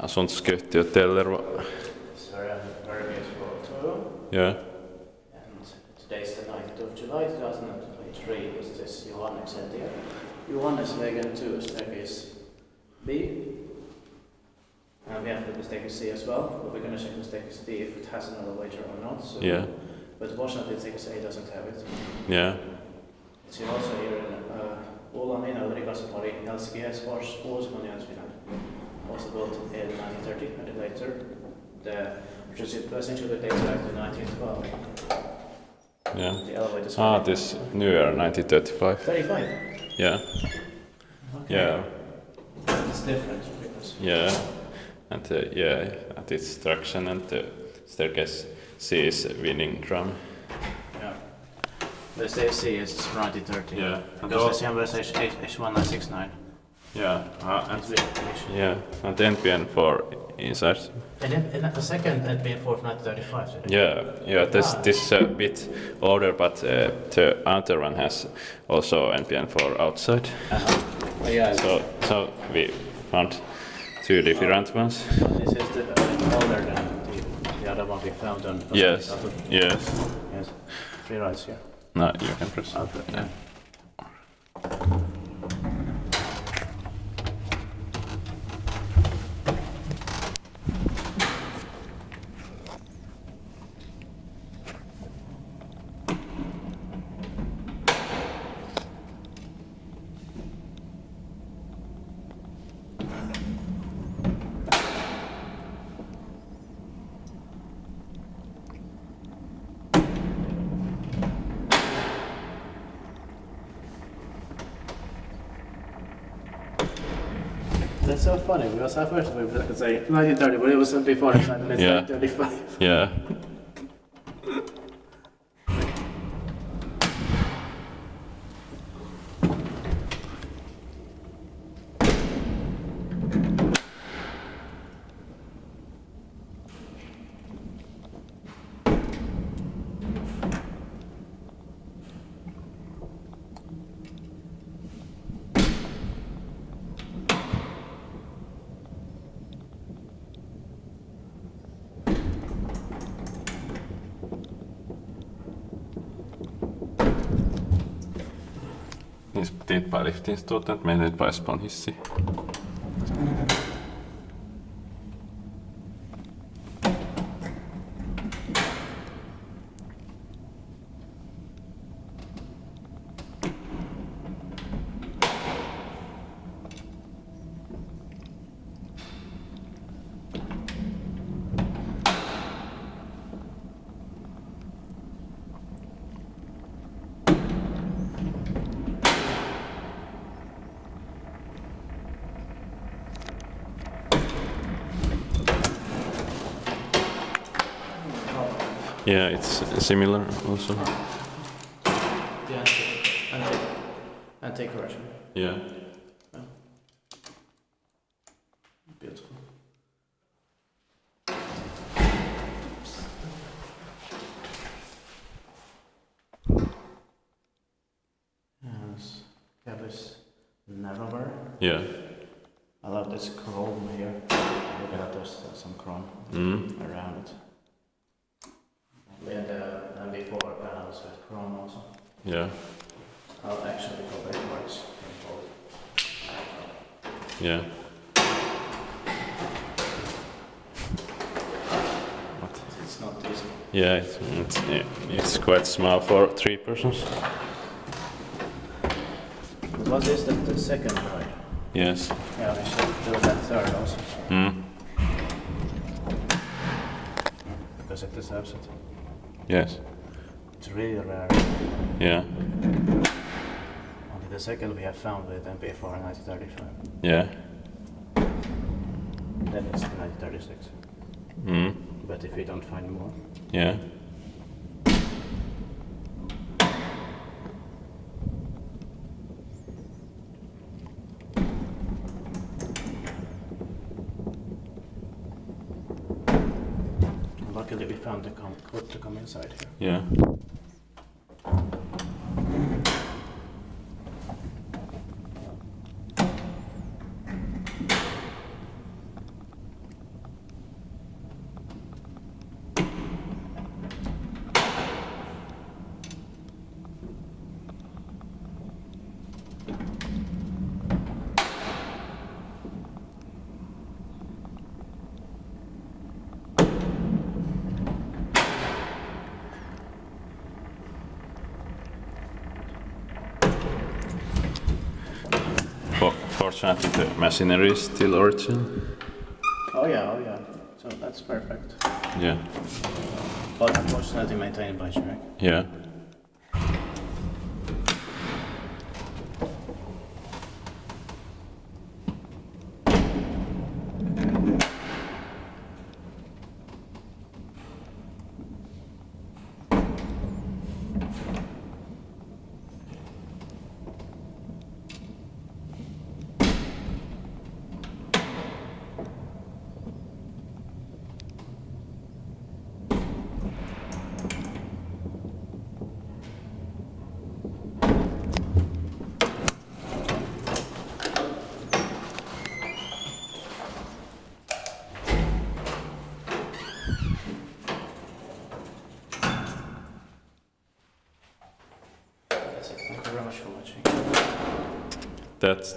asuntoskeittiöteller. It's very beautiful too. Yeah. And today's the 9th of July 2023. Is this Johanneksentie? Johanneksentie 2, staircase B. And we have the staircase C as well, but we're going to check the staircase D if it has an elevator or not. So. Yeah. But fortunately, staircase A doesn't have it. Yeah. It's also here in Uulamin, Rikasapari, Helsinki, Espors, Uusimaa and Finland. Also built in 1930 and later, which is essentially dates back to 1912. Yeah. The elevators. This newer 1935. 35? Yeah. Okay. Yeah. It's different because. Yeah. And at its traction and the staircase C is winning drum. Yeah. The staircase C is 1930. Yeah. Because the same was H1969. Yeah. And the NPN for inside. And the second NPN for 1935 today. Yeah. This is a bit older, but the other one has also NPN for outside. Yeah. So we found two different ones. This is the older than the other one we found on. Yes. Yes. 3 rights here. No, you can press. Okay. Yeah. That's so funny because at first we could say 1930, but it was before 1935. Yeah. Niissä piti bara liftingståten, men det är bara spanhissi. Yeah, it's similar also. The anti-corrosion. Yeah. Beautiful. Yes, cab is narrower. Yeah. I love this chrome here. Look at there's some chrome around it. And before panels had chrome also. Yeah. I'll actually go backwards. Yeah. It's not easy. Yeah, it's quite small for 3 persons. What is the second ride? Yes. Yeah, we should do that third also. Because it deserves it. Yes. It's really rare. Yeah. Only the second we have found with MP4 in 1935. Yeah. Then it's 1936. But if we don't find more. Yeah. Luckily we found the code to come inside here. Yeah. Fortunately, the machinery is still original. Oh yeah. So that's perfect. Yeah. But unfortunately maintained by Shrek. Yeah. That's it. Thank you very much for watching. That's